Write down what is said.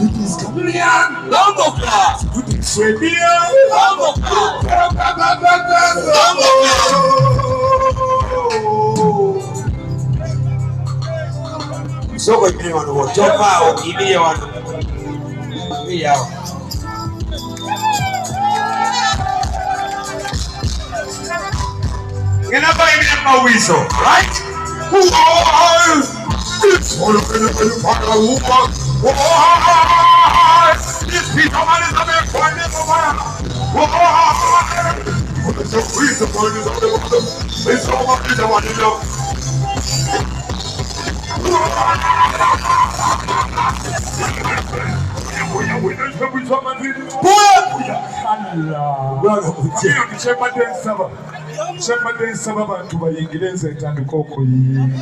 It is chameleon. Bombo class. It is radio. Bombo class. So what you want to watch? Jump out. Give me one. Give me out. You're not buying me my whistle, right? This one of the fire woman. This piece of man is a big one. It's a piece of man is a big one. It's so much is a one in love. Shepherdess abantu bayingire nze ntandika okuyinga.